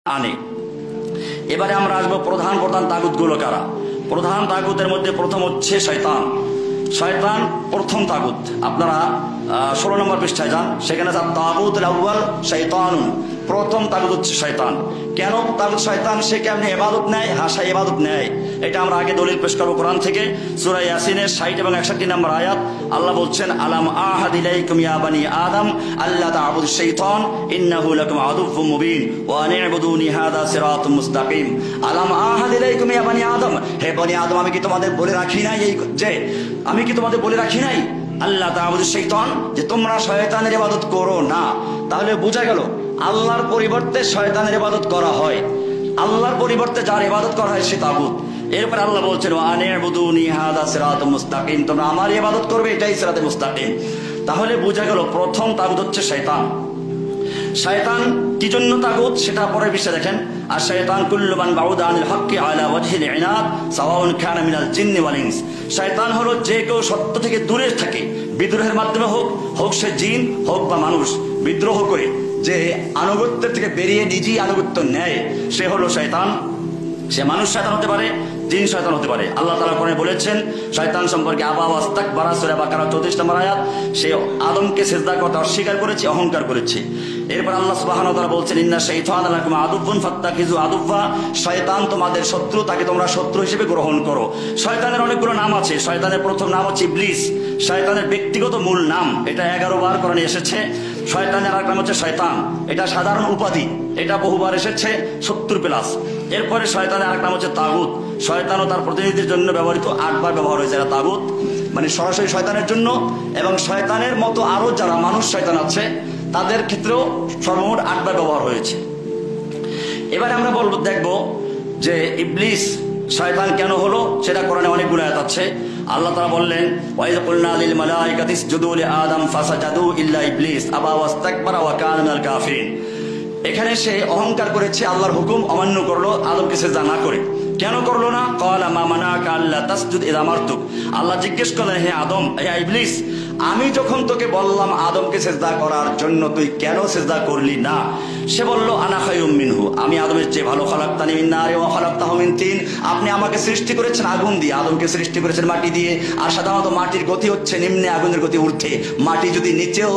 আনে। এবারে আমরা আসবো প্রধান প্রধান তাগুতগুলো কারা। প্রধান তাগুতের মধ্যে প্রথম হচ্ছে শয়তান। শয়তান প্রথম তাগুত। আপনারা 16 নম্বর পৃষ্ঠায় যান, সেখানে তাগুতুল আউয়াল শয়তানুন, প্রথম তাগুত হচ্ছে শয়তান। কেন তাগুত শয়তান? সে কেমনি ইবাদত নেয়? হ্যাঁ, সে ইবাদত নেয়। এটা আমরা আগে দলিল পেশ করবো কোরআন থেকে। সূরা ইয়াসিনের 60 এবং 61 নম্বর আয়াত। আল্লাহ বলছেন, আলাম আহাদ ইলাইকুম ইয়া বানি আদম আল্লা তা'বুদুশ শাইতান ইন্নাহু লাকুম আদুউম মুবিন ওয়া আন ই'বুদুনি হাযা সিরাতুম মুস্তাকিম। আলাম আহাদ ইলাইকুম ইয়া বানি আদম, হে বনি আদম, আমি কি তোমাদের বলে রাখি নাই আমি কি তোমাদের বলে রাখি নাই আল্লাহ তা'বুদুশ শাইতান, যে তোমরা শয়তানের ইবাদত করো না। তাহলে বোঝা গেল আল্লাহর পরিবর্তে শয়তানের ইবাদত করা হয়। আল্লাহর পরিবর্তে যার ইবাদত করা হয় সে তাগুত। এরপর আল্লাহ বলছেন, ওয়া আন ই'বুদুনি হাযা সিরাতুম মুস্তাকিম, তোমরা আমার ইবাদত করবে, এটাই সিরাতুল মুস্তাকিম। তাহলে বোঝা গেল প্রথম তাগুত হচ্ছে শয়তান। শয়তান কি জন্য তাগুত সেটা পরের বিষয়ে দেখেন। আর শয়তান কুল্লু মান বাউদা আনিল হক্কি আলা ওয়াজহিল ইনাদ সাওয়াউন কানা মিনাল জিন্নি ওয়াল ইনস। শয়তান হলো যে কেউ সত্য থেকে দূরে থাকে, বিদ্রোহের মাধ্যমে হোক সে জিন হোক বা মানুষ, বিদ্রোহ করে যে আনুগত্যের থেকে বেরিয়ে নিজেই আনুগত্য নেয়, সে হলো শয়তান। সে মানুষ শয়তান হতে পারে, জিন শয়তান হতে পারে। আল্লাহ তাআলা কোরআনে বলেছেন শয়তান সম্পর্কে, আবা ওয়াস্তাকবারা সূরা বাকারা 34 নম্বর আয়াত, সে আদমকে সিজদা করতে অস্বীকার করেছে, অহংকার করেছে। এরপর আল্লাহ সুবহানাহু ওয়া তাআলা বলছেন, ইন্না শাইতানা লাকুম আদুউন ফাত্তাখিযু আদুওয়া, শয়তান তোমাদের শত্রু, তাকে তোমরা শত্রু হিসেবে গ্রহণ করো। শয়তানের অনেকগুলো নাম আছে। শয়তানের প্রথম নাম হচ্ছে ইবলিস, শয়তানের ব্যক্তিগত মূল নাম, এটা 11 বার কোরআনে এসেছে। শয়তানের আরেক নাম হচ্ছে শয়তান, এটা সাধারণ উপাধি, এটা বহুবার এসেছে 70+। এরপরে শয়তানের আরেক নাম হচ্ছে তাগুত। শয়তান ও তার প্রতিনিধির জন্য ব্যবহৃত 8 বার ব্যবহার হয়েছে। এটা তাগুত মানে সরাসরি শয়তানের জন্য, এবং শয়তানের মতো আরো যারা মানুষ শয়তান আছে তাদের ক্ষেত্রেও সর্বমোট 8 বার ব্যবহার হয়েছে। এবারে আমরা দেখবো যে ইবলিস শয়তান কেন হলো, সেটা কোরআনে অনেকগুলো আয়াত আছে। আল্লাহ তাআলা বললেন, ওয়া ইয কুলনা লিল মালাইকাতি ইসজুদু লি আদম ফাসাজাদু ইল্লা ইবলিস আবা ওয়াস্তাকবারা ওয়া কানা মিনাল কাফিরিন। এখানে সে অহংকার করেছে, আল্লাহর হুকুম অমান্য করলো, আদমকে সিজদা না করে। কেন করলো না? ক্বালা মা মানাকা আল্লা তাসজুদ ইযা আমারতুক। আল্লাহ জিজ্ঞেস করলেন, হে আদম, হে ইবলিস, আমি যখন তোকে বললাম আদমকে সিজদা করার জন্য, তুই কেন সিজদা করলি না? সে বলল, আনা খায়রুম মিনহু, আমি আদমের চেয়ে ভালো। খালাকতানি মিন নারি ওয়া খালাকতাহু মিন তিন, আপনি আমাকে সৃষ্টি করেছেন আগুন দিয়ে, আদমকে সৃষ্টি করেছেন মাটি দিয়ে। আর সাধারণত মাটির গতি হচ্ছে নিম্নে, আগুনের গতি ঊর্ধ্বে। মাটি যদি নিচেও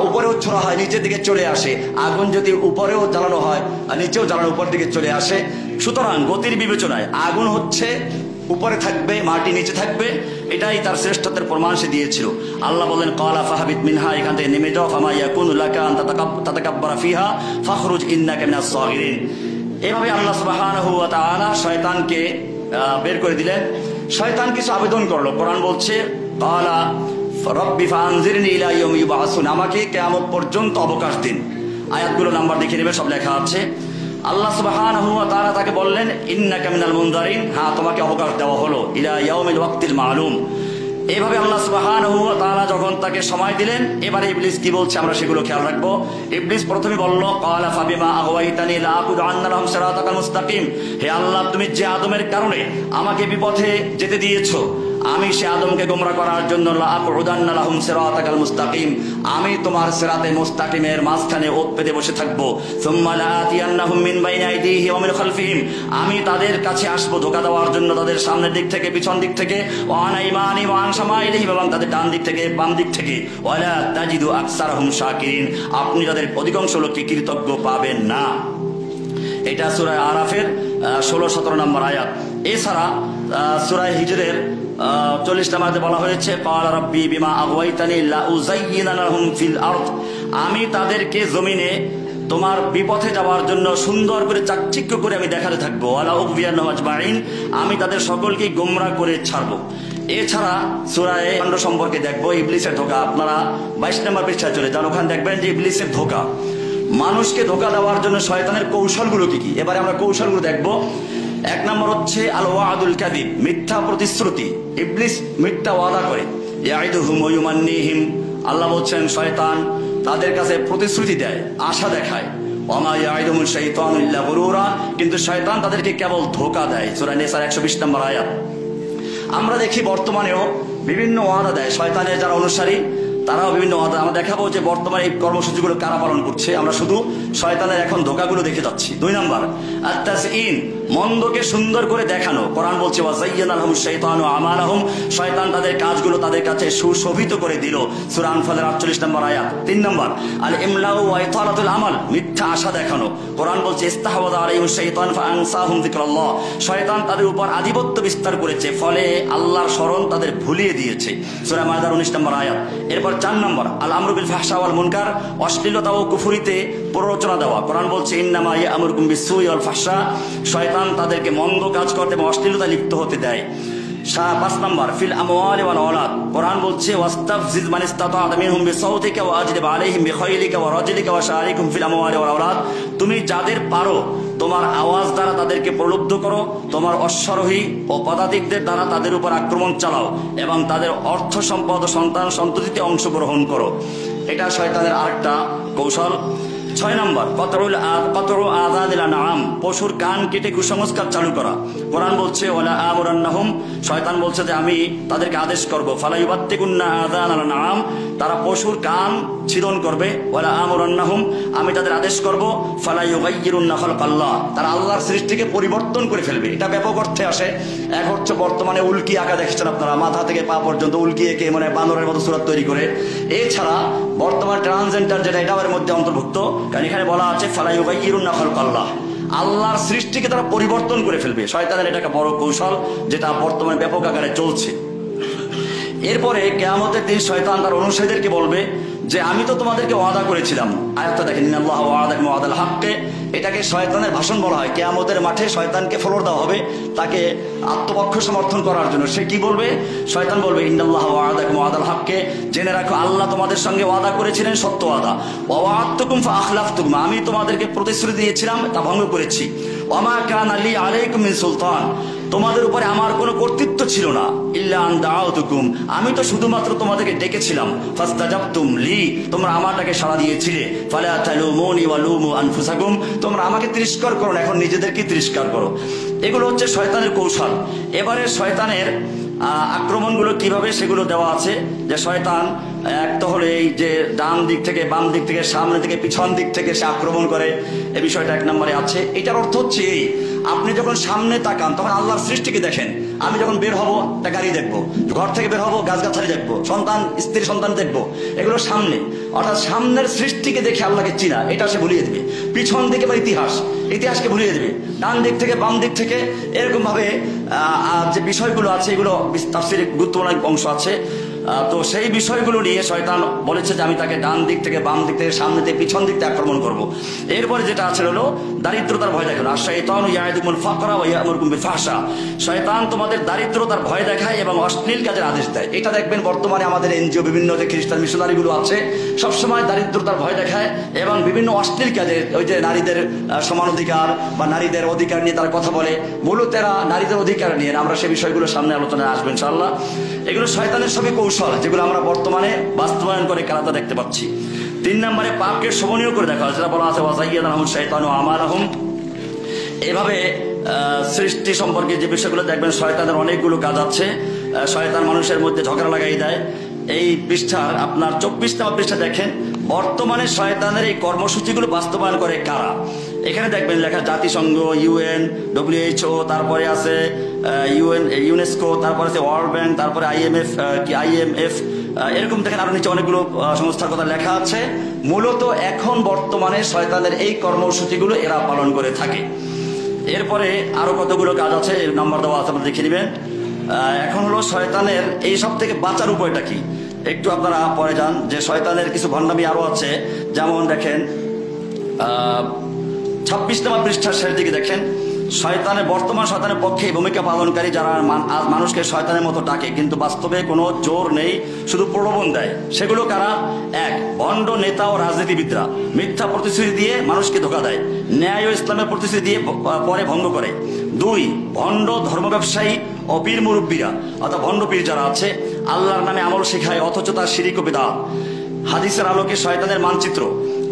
উপরেও ছোড়া হয় নিচের দিকে চলে আসে, আগুন যদি উপরেও জ্বালানো হয় নিচেও জ্বালানো উপর দিকে চলে আসে। সুতরাং গতির বিবেচনায় আগুন হচ্ছে উপরে থাকবে, মাটি নিচে থাকবে, এটাই তার শ্রেষ্ঠত্বের প্রমাণ সে দিয়েছিল। আল্লাহ বলেন, ক্বালা ফাহাবিত মিনহা, এখান থেকে নেমে যাও, ফামা ইয়াকুনু লাকা আন তাতাকাব্বারা ফিহা ফাখরুজ ইন্নাকা মিনাস সাগিরিন। এভাবে আল্লাহ সুবহানাহু ওয়া তাআলা শয়তানকে বের করে দিলেন। শয়তান কিছু আবেদন করলো। কোরআন বলছে, ক্বালা রাব্বি ফাআনজিরনি ইলা ইয়াউমি ইউবআসুন, আমাকে কিয়ামত পর্যন্ত অবকাশ দিন। আয়াতগুলো নাম্বার দেখে নেবে, সব লেখা আছে। আল্লাহ সুবহানাহু ওয়া তাআলা তাকে বললেন, ইন্নাকা মিনাল মুনজারিন, হ্যাঁ তোমাকে অবকাশ দেওয়া হলো, ইলা ইয়াউমিল ওয়াক্তিল মালুম। এইভাবে আল্লাহ সুবহানাহু ওয়া তাআলা যখন তাকে সময় দিলেন, এবারে ইবলিস কি বলছে আমরা সেগুলো খেয়াল রাখবো। ইবলিস প্রথমে বলল, ক্বালা ফাবিমা আগওয়াইতানি লা আকুদু আন্না লাহুম সিরাতাকাল মুস্তাকিম, হে আল্লাহ, তুমি যে আদমের কারণে আমাকে বিপথে যেতে দিয়েছো, আমি সে আদমকে গোমরা করার জন্য লা আকুদান্না লাহুম সিরাতাকাল মুস্তাকিম, আমি তোমার সিরাতে মুস্তাকিমের মাঝখানে ওত পেতে বসে থাকবো। সুম্মা লাআতিয়ান্নাহুম মিন বাইনি আইদিহি ওয়া মিন খালফিহিম, আমি তাদের কাছে আসবো ধোঁকা দেওয়ার জন্য তাদের সামনের দিক থেকে, পিছন দিক থেকে, ওয়া আন আইমানি ওয়া আন শামাইলিহিম, এবং তাদের ডান দিক থেকে বাম দিক থেকে, ওয়ালা তাজিদু আকসারহুম শাকিরিন, আপনি তাদের অধিকাংশ লোককে কৃতজ্ঞ পাবেন না। এটা সূরা আরাফের 16-17 নম্বর আয়াত। এছাড়া সূরা হিজরের 40 নম্বর আয়াতে বলা হয়েছে, ক্বালা রাব্বি বিমা আগওয়াইতানি লা উযায়্যিনা লাহুম ফিল আরদ, আমি তাদেরকে জমিনে তোমার বিপথে যাওয়ার জন্য সুন্দর করে চাকচিক্য করে আমি দেখাতে থাকবো। ওয়ালা উগবিয়ান্নাহুম আজমাইন, আমি তাদের সকলকে গোমরা করে ছাড়বো। এছাড়া সূরা কাণ্ড সম্পর্কে দেখবো, ইবলিসের ধোঁকা। আপনারা 22 নম্বর পৃষ্ঠায় চলে যান, ওখানে দেখবেন যে ইবলিসের ধোঁকা, মানুষকে ধোঁকা দেওয়ার জন্য শয়তানের কৌশলগুলো কি কি। এবারে আমরা কৌশলগুলো দেখবো। 1 নম্বর হচ্ছে আল ওয়াদুল কাযিব, মিথ্যা প্রতিশ্রুতি। ইবলিস মিথ্যা ওয়াদা করে, ইয়াইদুহুম ওয়া ইউমান্নিহিম, আল্লাহ বলছেন শয়তান তাদের কাছে প্রতিশ্রুতি দেয়, আশা দেখায়। ওয়া মা ইয়াইদুহুমুশ শাইতানু ইল্লা গুরুরা, কিন্তু শয়তান তাদেরকে কেবল ধোঁকা দেয়। সূরা নিসার 120 নম্বর আয়াত। আমরা দেখি বর্তমানেও বিভিন্ন ওয়াদা দেয় শয়তানের যারা অনুসারী, তারাও বিভিন্ন আমরা দেখাবো যে বর্তমানে এই কর্মসূচিগুলো কারা পালন করছে। আমরা শুধু শয়তানের এখন ধোঁকাগুলো দেখে যাচ্ছি। 2 নম্বর আত-তাসঈন, মন্দকে সুন্দর করে দেখানো। কোরআন বলছে ওয়াযায়্যানা লাহুম শাইতানু আমালাহুম, শয়তান তাদের কাজগুলো তাদের কাছে সুশোভিত করে দিল। সূরা আনফালের 48 নম্বর আয়াত। 3 নম্বর আল ইমলাউ ওয়া ইতালাতুল আমাল, মিথ্যা আশা দেখানো। কোরআন বলছে ইস্তাহওয়াযা আলাইহিমুশ শাইতান ফাআনসাহুম যিকরাল্লাহ, শয়তান তাদের উপর আধিপত্য বিস্তার করেছে, ফলে আল্লাহর স্মরণ তাদের ভুলিয়ে দিয়েছে। সূরা মায়দার 19 নম্বর আয়াত। এরপর 4 নম্বর আল আমরু বিল ফাহশা ওয়াল মুনকার, অশ্লীলতা ও কুফরিতে প্ররোচনা দেওয়া। কোরআন বলছে ইন্নামা ইয়া'মুরুকুম বিস-সুই ওয়াল ফাহশা, শয়তান তাদেরকে মন্দ কাজ করতে এবং অশ্লীলতা লিপ্ত হতে দেয়। 5 নম্বর ফিল আমওয়ালি ওয়াল আওলাদ, কোরআন বলছে ওয়াস্তাফজিজ মান ইসতাতা'তা মিনহুম বিসাউতিকা ওয়া আজলিব আলাইহিম বিখাইলিকা ওয়া রাজলিকা ওয়া শারিকুম ফিল আমওয়ালি ওয়াল আওলাদ, তুমি যাদের পারো তোমার আওয়াজ দ্বারা তাদেরকে প্রলুব্ধ করো, তোমার অশ্বারোহী ও পদাতিকদের দ্বারা তাদের উপর আক্রমণ চালাও এবং তাদের অর্থ সম্পদ ও সন্তান সন্ততিতে অংশগ্রহণ করো। এটা শয়তানের আরেকটা কৌশল। 6 নম্বর কতরু আযানিল আনআম, পশুর কান কেটে কুসংস্কার চালু করা। কোরআন বলছে ওয়ালা আমুরান্নাহুম, শয়তান বলছে যে আমি তাদেরকে আদেশ করব, ফালা ইউবাত্তিকুন্না আযানাল আনআম, তারা পশুর কান ছিদন করবে। ওয়ালা আমুরান্নাহুম, আমি তাদের আদেশ করব, ফালা ইউগাইয়িরুন্না খালকাল্লাহ, তারা আল্লাহর সৃষ্টিকে পরিবর্তন করে ফেলবে। এটা ব্যাপক অর্থে আসে। এক হচ্ছে বর্তমানে উল্কি আঁকা দেখছেন আপনারা, মাথা থেকে পা পর্যন্ত উল্কি এঁকে মানে বানরের মতো সূরত তৈরি করে। এছাড়া বর্তমান ট্রান্সজেন্ডার যেটা, এটাও এর মধ্যে অন্তর্ভুক্ত। কারণ এখানে বলা আছে ফালা ইউগাইয়িরুন্না খালকাল্লাহ, আল্লাহর সৃষ্টিকে তারা পরিবর্তন করে ফেলবে। শয়তানের এটা একটা বড় কৌশল যেটা বর্তমানে ব্যাপক আকারে চলছে। এরপরে কিয়ামতের দিন শয়তান তার অনুসারীদেরকে বলবে যে আমি তো তোমাদেরকে ওয়াদা করেছিলাম। আয়াতটা দেখেন, ইন্নাল্লাহা ওয়াদাকুম ওয়াদাল হাক্কে, এটাকে শয়তানের ভাষণ বলা হয়। কিয়ামতের মাঠে শয়তানকে ফ্লোর দেওয়া হবে তাকে আত্মপক্ষ সমর্থন করার জন্য। সে কি বলবে? শয়তান বলবে ইন্নাল্লাহা ওয়াদাকুম ওয়াদাল হাক্কে, জেনে রাখো আল্লাহ তোমাদের সঙ্গে ওয়াদা করেছিলেন সত্য ওয়াদা। ওয়া ওয়া'আদতুকুম ফাআখলাফতুকুম, আমি তোমাদেরকে প্রতিশ্রুতি দিয়েছিলাম তা ভঙ্গ করেছি। ওয়া মা কানা লি আলাইকুম মিন সুলতান, তোমাদের উপরে আমার কোনো কর্তৃত্ব ছিল না। ইল্লা আন দাআউতুকুম, আমি তো শুধুমাত্র তোমাদেরকে ডেকেছিলাম। ফাস্তাজাবতুম লি, তোমরা আমার ডাকে সাড়া দিয়েছিলে। ফালা তালুমুনি ওয়া লুমু আনফুসাকুম, তোমরা আমাকে তিরস্কার করো না, এখন নিজেদেরকে তিরস্কার করো। এগুলো হচ্ছে শয়তানের কৌশল। এবারে শয়তানের আক্রমণগুলো কিভাবে সেগুলো দেওয়া আছে। যে শয়তান এক তো হলে এই যে ডান দিক থেকে, বাম দিক থেকে, সামনে থেকে, পিছন দিক থেকে সে আক্রমণ করে, এই বিষয়টা 1 নম্বরে আছে। এটার অর্থ হচ্ছে এই, আপনি যখন সামনে তাকান তখন আল্লাহর সৃষ্টিকে দেখেন। আমি যখন বের হব একটা গাড়ি দেখবো, ঘর থেকে বের হবো গাছগাছালি দেখবো, সন্তান স্ত্রী সন্তান দেখবো, এগুলো সামনে। অর্থাৎ সামনের সৃষ্টিকে দেখে আল্লাহকে চিনা, এটা সে ভুলিয়ে দেবে। পিছন দিকে বা ইতিহাসকে ভুলিয়ে দেবে। ডান দিক থেকে, বাম দিক থেকে, এরকম ভাবে যে বিষয়গুলো আছে এগুলো তাফসীরে গুরুত্বপূর্ণ অংশ আছে। তো সেই বিষয়গুলো নিয়ে শয়তান বলেছে যে আমি তাকে ডান দিক থেকে, বাম দিক থেকে, সামনে থেকে, পিছন দিক থেকে আক্রমণ করব। এরপরে যেটা আছে হলো দারিদ্রতার ভয় দেখানো। আর শাইতানু ইয়াইদুকুমুল ফাকরা ওয়া ইয়া'মুরুকুম বিল ফাহশা, শয়তান তোমাদের দারিদ্রতার ভয় দেখায় এবং অশ্লীল কাজের আদেশ দেয়। এটা দেখবেন বর্তমানে আমাদের এনজিও, বিভিন্ন যে খ্রিস্টান মিশনারিগুলো আছে, সবসময় দারিদ্রতার ভয় দেখায় এবং বিভিন্ন অশ্লীল কাজে, ওই যে নারীদের সমান অধিকার বা নারীদের অধিকার নিয়ে তারা কথা বলে, মূলত এরা নারীদের অধিকার নিয়ে। আমরা সেই বিষয়গুলো সামনে আলোচনায় আসবো ইনশাআল্লাহ। এগুলো শয়তানের সবই কৌশল, যেগুলো আমরা বর্তমানে বাস্তবায়ন করে খেলাটা দেখতে পাচ্ছি। 3 নম্বরে পাপকে শোভনীয় করে দেখা হয়, যেটা বলা আছে ওয়াযায়্যানা লাহুম শাইতানু আমালাহুম। এভাবে সৃষ্টি সম্পর্কে যে বিষয়গুলো দেখবেন, শয়তানের অনেকগুলো কাজ আছে। শয়তান মানুষের মধ্যে ঝগড়া লাগাই দেয়। এই পৃষ্ঠার আপনার 24 নম্বর পৃষ্ঠা দেখেন, বর্তমানে শয়তানের এই কর্মসূচিগুলো বাস্তবায়ন করে কারা। এখানে দেখবেন লেখা জাতিসংঘ, UN, WHO, তারপরে আছে ইউনেস্কো, তারপরে আছে ওয়ার্ল্ড ব্যাংক, তারপরে IMF, এরকম দেখেন আরো নিচে অনেকগুলো সংস্থার কথা লেখা আছে। মূলত এখন বর্তমানে শয়তানের এই কর্মসূচিগুলো এরা পালন করে থাকে। এরপরে আরো কতগুলো কাজ আছে, এর নাম্বার দেওয়া আছে, আপনারা দেখে নেবেন। এখন হলো শয়তানের এই সব থেকে বাঁচার উপায়টা কি, একটু আপনারা পরে যান। যে শয়তানের কিছু ভণ্ডামি আরো আছে, যেমন দেখেন 26 নম্বর পৃষ্ঠার শেষ দিকে দেখেন, বর্তমান শয়তানের পক্ষে ভূমিকা পালনকারী যারা মানুষকে শয়তানের মতো ডাকে কিন্তু বাস্তবে কোনো জোর নেই, শুধু প্রলোভন দেয়, সেগুলো কারা? 1, ভণ্ড নেতা ও রাজনীতিবিদরা মিথ্যা প্রতিশ্রুতি দিয়ে মানুষকে ধোঁকা দেয়, ন্যায় ও ইসলামের প্রতিশ্রুতি দিয়ে পরে ভঙ্গ করে। 2, ভণ্ড ধর্ম ব্যবসায়ী ও পীর মুরব্বীরা, অর্থাৎ ভণ্ড পীর যারা আছে, আল্লাহর নামে আমল শেখায় অথচ তার শিরিক ও বিদআত। হাদিসের আলোকে শয়তানের মানচিত্র,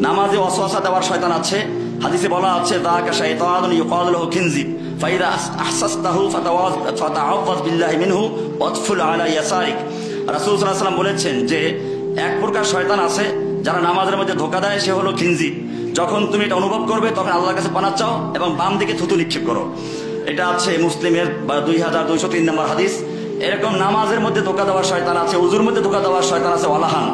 নামাজে ওয়াসওয়াসা দেওয়ার শয়তান আছে। হাদিসে বলা আছে যাকা শাইতানুন ইউকালু লাহু কিনজিব ফাইদা আহসাসতাহু ফাতাআওয়াজ বিল্লাহি মিনহু ওয়াতফুল আলা ইয়াসারিক। রাসূল সাল্লাল্লাহু আলাইহি ওয়াসাল্লাম বলেছেন যে এক প্রকার শয়তান আছে যারা নামাজের মধ্যে ধোকা দেয়, সে হলো খিনজি। যখন তুমি এটা অনুভব করবে তখন আল্লাহর কাছে পানাহ চাও এবং বাম দিকে থুতু নিক্ষেপ করো। এটা আছে মুসলিমের 2203 নম্বর হাদিস। এরকম নামাজের মধ্যে ধোকা দেওয়ার শয়তান আছে, উজুর মধ্যে ধোকা দেওয়ার শয়তান আছে ওয়ালাহান।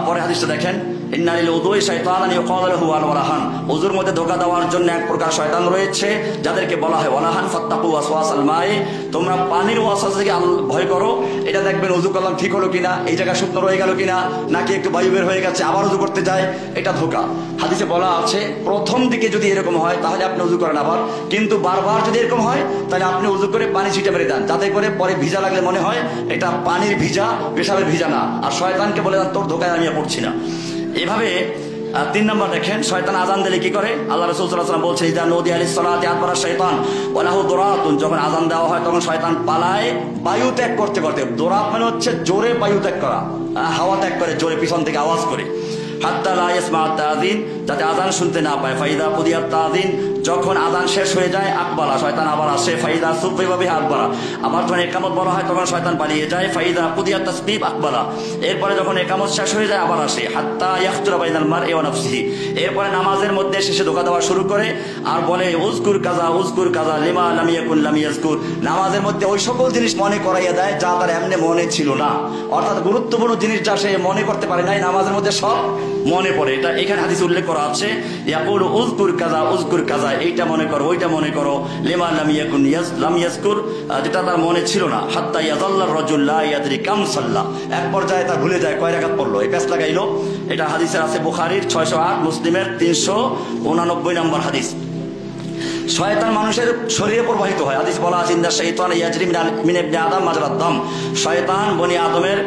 পরে হাদিসটা দেখেন, ইন্নালিল উযুই শাইতানান ইউকালু লাহু ওয়ালাহান। উজুর মধ্যে ধোকা দেওয়ার জন্য এক প্রকার শয়তান রয়েছে যাদেরকে বলা হয় ওয়ালাহান। ফাত্তাকু ওয়াসওয়াসাল মাই, তোমরা পানির ওয়াসওয়াসা থেকে ভয় করো। এটা দেখবেন উযু করলাম ঠিক হলো কিনা, এই জায়গা শুকনো রয়ে গেল কিনা, নাকি একটু বায়ু বের হয়ে গেছে, আবার উযু করতে যায়, এটা ধোকা। হাদিসে বলা আছে প্রথম দিকে যদি এরকম হয় তাহলে আপনি উযু করেন আবার, কিন্তু বারবার যদি এরকম হয় তাহলে আপনি উযু করে পানি ছিটে মেরে দেন, যাতে করে পরে ভিজা লাগলে মনে হয় এটা পানির ভিজা, পেশাবের ভিজা না। আর শয়তানকে বলে দেন তোর ধোকায় আমি পড়ছি না। এভাবে 3 নম্বর দেখেন, শয়তান আজান দিলে কি করে? আল্লাহ রাসূল সাল্লাল্লাহু আলাইহি ওয়াসাল্লাম বলছেন, ইযা নুদি আলিস সালাতি আদবারা শাইতান ওয়া লাহু দুরাতুন। যখন আজান দেওয়া হয় তখন শয়তান পালায় বায়ু ত্যাগ করতে করতে। দুরাত মানে হচ্ছে জোরে বায়ু ত্যাগ করা, হাওয়া ত্যাগ করে জোরে, পিছন থেকে আওয়াজ করে। হাত্তা লা ইয়াসমা'আত তাযিন, যাতে আজান শুনতে না পায়। ফাইদা কুদিয়াত তাযিন, যখন আজান শেষ হয়ে যায় আকবালা, শয়তান আবার আসে। ফাইদা সুফিবা বিহি আকবালা, আবার যখন ইকামত বলা হয় তখন শয়তান পালিয়ে যায়। ফাইদা কুদিয়াত তাসবিহ আকবালা, এরপরে যখন ইকামত শেষ হয়ে যায় আবার আসে। হাত্তা ইয়াখতুরা বাইনাল মারই ওয়া নাফসিহি, এরপরে নামাজের মধ্যে শেষে ধোঁকা দেওয়া শুরু করে আর বলে উযকুর কাযা উযকুর কাযা লিমা লাম ইয়াকুন লাম ইয়াযকুর। নামাজের মধ্যে ওই সকল জিনিস মনে করাইয়া দেয় যা তার এমনি মনে ছিল না, অর্থাৎ গুরুত্বপূর্ণ জিনিস যা সে মনে করতে পারে নাই, নামাজের মধ্যে সব মনে পড়ে। এটা এখানে হাদিসে উল্লেখ করা আছে, ইয়াকুলু উযকুর কাযা উযকুর কাযা, এইটা মনে করো ওইটা মনে করো। লিমা লাম ইয়াকুন লাম ইয়াযকুর, যেটা তার মনে ছিল না। হাত্তা ইয়াযাল্লার রাজুল লা ইয়াদরি কাম সাল্লা, এক পর্যায়ে তা ভুলে যায় কয় রাকাত পড়লো, এই প্যাচ লাগাইলো। এটা হাদিসে আছে বুখারীর 608, মুসলিমের 389 নম্বর হাদিস। শয়তান মানুষের শরীরে প্রবাহিত হয়। হাদিস বলা আছে, ইন্না শাইতানা ইয়াজরি মিন ইবনি আদম মাজরাদ দাম, শয়তান বনি আদমের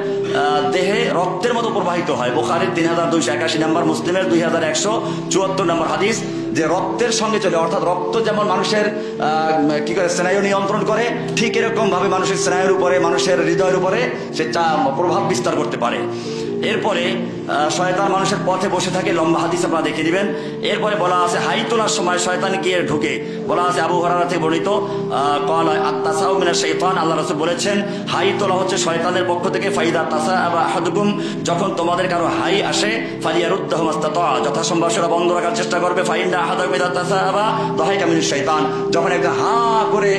দেহে রক্তের মতো প্রবাহিত হয়। বুখারীর 3281 নম্বর, মুসলিমের 2174 নম্বর হাদিস, যে রক্তের সঙ্গে চলে, অর্থাৎ রক্ত যেমন মানুষের কি করে স্নায়ু নিয়ন্ত্রণ করে, ঠিক এরকম ভাবে মানুষের স্নায়ুর উপরে, মানুষের হৃদয়ের উপরে সে প্রভাব বিস্তার করতে পারে। এরপরে শয়তান মানুষের পথে বসে থাকে, লম্বা হাদিস আপনারা দেখে দিবেন। এরপরে বলা আছে হাই তোলার সময় শয়তান গিয়ে ঢুকে। বলা আছে আবু হুরায়রা থেকে বর্ণিত, ক্বালা আত-তাসাউ মিনাশ শাইতান, আল্লাহ রাসূল বলেছেন হাই তোলা হচ্ছে শয়তানের পক্ষ থেকে। ফাইদা তাসাআবা আহাদুকুম, যখন তোমাদের কারো হাই আসে, ফালিয়ারুদ্দাহু মাস্তাতা, যথাসম্ভব সেটা বন্ধ রাখার চেষ্টা করবে। ফাইন্না আহাদাকুম ইযা তাসাআবা দাহাইকা মিনাশ শাইতান, যখন একটা হা করে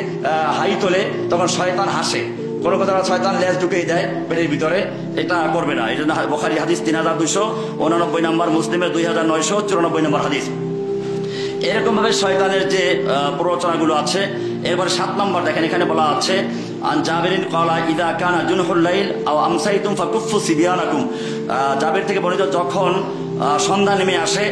হাই তোলে তখন শয়তান হাসে। কোনো কথা শয়তান লেজ ঢুকেই দেয় পেটের ভিতরে, এটা করবে না। এই জন্য বুখারী হাদিস 3289 নম্বর, মুসলিমের 2994 নম্বর হাদিস। এরকম ভাবে শয়তানের যে প্ররোচনাগুলো আছে। এরপরে 7 নম্বর দেখেন, এখানে বলা আছে আন জাবিরিন ক্বালা ইযা কানা জুনহুল লাইল আও আমসাইতুম ফাকুফফু সিবিয়ানাকুম, জাবির থেকে বর্ণিত, যখন সন্ধ্যা নেমে আসে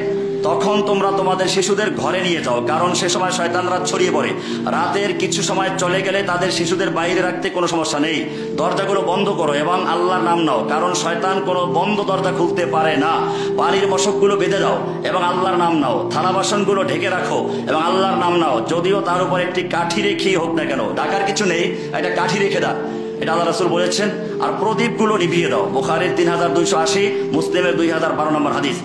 তখন তোমরা তোমাদের শিশুদের ঘরে নিয়ে যাও, কারণ সে সময় শয়তানরা ছড়িয়ে পড়ে। রাতের কিছু সময় চলে গেলে তাদের শিশুদের বাইরে রাখতে কোনো সমস্যা নেই। দরজাগুলো বন্ধ করো এবং আল্লাহর নাম নাও, কারণ শয়তান কোনো বন্ধ দরজা খুলতে পারে না। পানির মশকগুলো বেঁধে দাও এবং আল্লাহর নাম নাও। থালা বাসনগুলো ঢেকে রাখো এবং আল্লাহর নাম নাও, যদিও তার উপর একটি কাঠি রেখেই হোক না কেন। ডাকার কিছু নেই, একটা কাঠি রেখে দাও, এটা আল্লাহ রাসূল বলেছেন। আর প্রদীপগুলো নিভিয়ে দাও, বুখারীর 3280, মুসলিমের 2012 নম্বর হাদিস।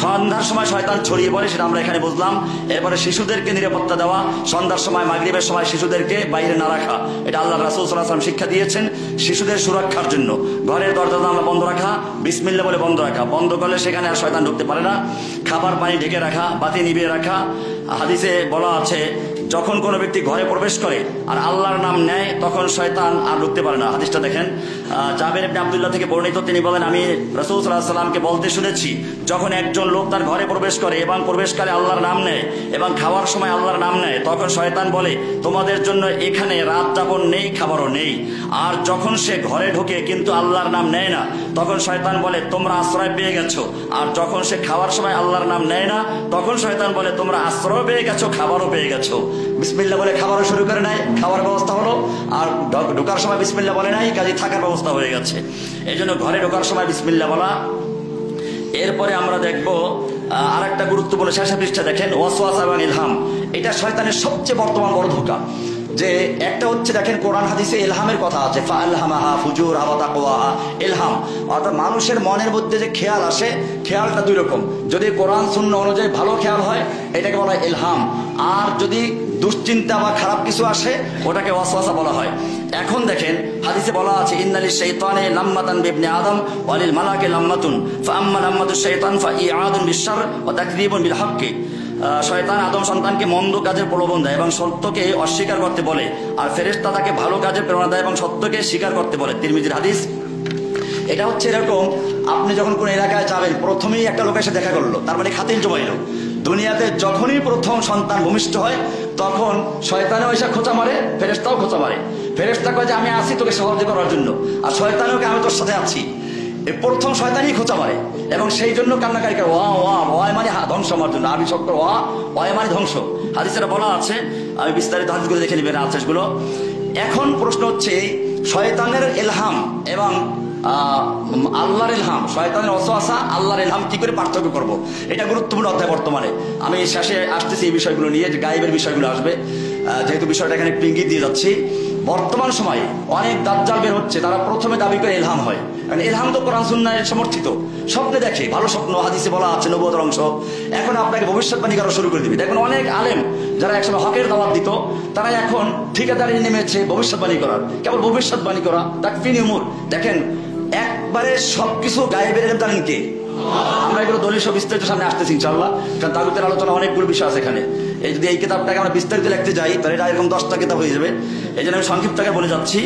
সন্ধ্যার সময় শয়তান ছড়িয়ে পড়ে, সেটা আমরা এখানে বুঝলাম। এরপরে শিশুদেরকে নিরাপত্তা দেওয়া, সন্ধ্যার সময় মাগরিবের সময় শিশুদেরকে বাইরে না রাখা, এটা আল্লাহ রাসূল সাল্লাল্লাহু আলাইহি ওয়াসাল্লাম শিক্ষা দিয়েছেন শিশুদের সুরক্ষার জন্য। ঘরের দরজা আমরা বন্ধ রাখা, বিসমিল্লাহ বলে বন্ধ রাখা, বন্ধ করলে সেখানে আর শয়তান ঢুকতে পারে না। খাবার পানি ঢেকে রাখা, বাতি নিভিয়ে রাখা। হাদিসে বলা আছে যখন কোনো ব্যক্তি ঘরে প্রবেশ করে আর আল্লাহর নাম নেয় তখন শয়তান আর ঢুকতে পারে না। হাদিসটা দেখেন, জাবের ইবনে আব্দুল্লাহ থেকে বর্ণিত, তিনি বলেন আমি রাসূল সাল্লাল্লাহু আলাইহি ওয়াসাল্লামকে বলতে শুনেছি, যখন একজন লোক তার ঘরে প্রবেশ করে এবং প্রবেশকালে আল্লাহর নাম নেয় এবং খাওয়ার সময় আল্লাহর নাম নেয়, তখন শয়তান বলে তোমাদের জন্য এখানে রাত যাপন নেই, খাবারও নেই। আর যখন সে ঘরে ঢোকে কিন্তু আল্লাহর নাম নেয় না, তখন শয়তান বলে তোমরা আশ্রয় পেয়ে গেছো। আর যখন সে খাওয়ার সময় আল্লাহর নাম নেয় না, তখন শয়তান বলে তোমরা আশ্রয় পেয়ে গেছো, খাবারও পেয়ে গেছো। বিসমিল্লাহ বলে খাবারও শুরু করে নেয়, খাওয়ার ব্যবস্থা হলো। আর ঢোকার সময় বিসমিল্লাহ বলে নাই, কাজে থাকার ব্যবস্থা হয়ে গেছে। এই জন্য ঘরে ঢোকার সময় বিসমিল্লাহ বলা। এরপরে আমরা দেখবো আর একটা গুরুত্বপূর্ণ, শেষের পৃষ্ঠা দেখেন, ওয়াসওয়াসা এবং ইলহাম। এটা শয়তানের সবচেয়ে বর্তমান বড় ধোঁকা। যে একটা হচ্ছে দেখেন কোরআন হাদিসে ইলহামের কথা আছে, ফাআলহামাহা ফুজুরহা ওয়া তাকওয়াহা, ইলহাম অর্থাৎ মানুষের মনের মধ্যে যে খেয়াল আসে, খেয়ালটা 2 রকম। যদি কোরআন সুন্নাহ অনুযায়ী ভালো খেয়াল হয় এটাকে বলা হয় ইলহাম, আর যদি দুশ্চিন্তা বা খারাপ কিছু আসে ওটাকে ওয়াসওয়াসা বলা হয়। এখন দেখেন হাদিসে বলা আছে ইন্নালিশ শাইতানে লাম্মাতান বিবনি আদম ওয়ালিল মালাকে লাম্মাতুন ফাআম্মা লাম্মাতুশ শাইতান ফাইআদুন বিশ-শারর ওয়া তাকযীবুন বিল হাক্কি। শয়তান আদম সন্তানকে মন্দ কাজের প্রলোভন দেয় এবং সত্যকে অস্বীকার করতে বলে, আর ফেরেশতা তাকে ভালো কাজের প্রেরণা দেয় এবং সত্যকে স্বীকার করতে বলে। তিরমিজির হাদিস। এটা হচ্ছে এরকম, আপনি যখন কোন এলাকায় যাবেন প্রথমেই একটা লোক এসে দেখা করলো, তার মানে খাতির জমাইলো। দুনিয়াতে যখনই প্রথম সন্তান ভূমিষ্ঠ হয় তখন শয়তানেও এসে খোঁচা মারে, ফেরেশতাও খোঁচা মারে। ফেরেশতা কয় যে আমি আছি তোকে সাহায্য করার জন্য, আর শয়তানও আমি তোর সাথে আছি। এই প্রথম শয়তানই খোঁচা মারে এবং সেই জন্য কান্নাকারি করে ওয়া ওয়া ওয়া মানে ধ্বংস আমার জন্য। আমি শক্ত ওয়া ওয়া মানে ধ্বংস। হাদিসের বলা আছে, আমি বিস্তারিত হাদিসগুলো দেখে নেবেন হাদিসগুলো। এখন প্রশ্ন হচ্ছে শয়তানের ইলহাম এবং আল্লাহর ইলহাম, শয়তানের ওয়াসওয়াসা আল্লাহর ইলহাম কি করে পার্থক্য করব, এটা গুরুত্বপূর্ণ অধ্যায় বর্তমানে। আমি শেষে আসতেছি এই বিষয়গুলো নিয়ে, যে গায়েবের বিষয়গুলো আসবে, যেহেতু বিষয়টা এখানে একটু ইঙ্গিত দিয়ে যাচ্ছি। বর্তমান সময়ে অনেক দাজ্জাল বের হচ্ছে, তারা প্রথমে দাবি করে ইলহাম হয়, কারণ ইলহাম তো কোরআন সুন্নাহয় সমর্থিত। স্বপ্নে দেখে, ভালো স্বপ্ন, হাদিসে বলা আছে নবুয়তের অংশ। এখন আপনাকে ভবিষ্যৎবাণী করা শুরু করে দিবে। দেখুন অনেক আলেম যারা একসময় হকের দাওয়াত দিত, তারা এখন ঠিকাদারি নেমেছে ভবিষ্যৎবাণী করার, কেবল ভবিষ্যৎবাণী করা, তাকফিনী উমুর। দেখেন একবারে সবকিছু গায়েবের ইলম জানেন কে? আমরা এগুলো দলিল সব বিস্তারিত সামনে আসতেছি ইনশাআল্লাহ, কারণ তাগুতের আলোচনা অনেকগুলো বিষয় আছে এখানে। এই যদি এই কিতাবটাকে আমরা বিস্তারিত লিখতে যাই তাহলে এটা এরকম 10টা কিতাব হয়ে যাবে। এই জন্য আমি সংক্ষিপ্ত বলে যাচ্ছি।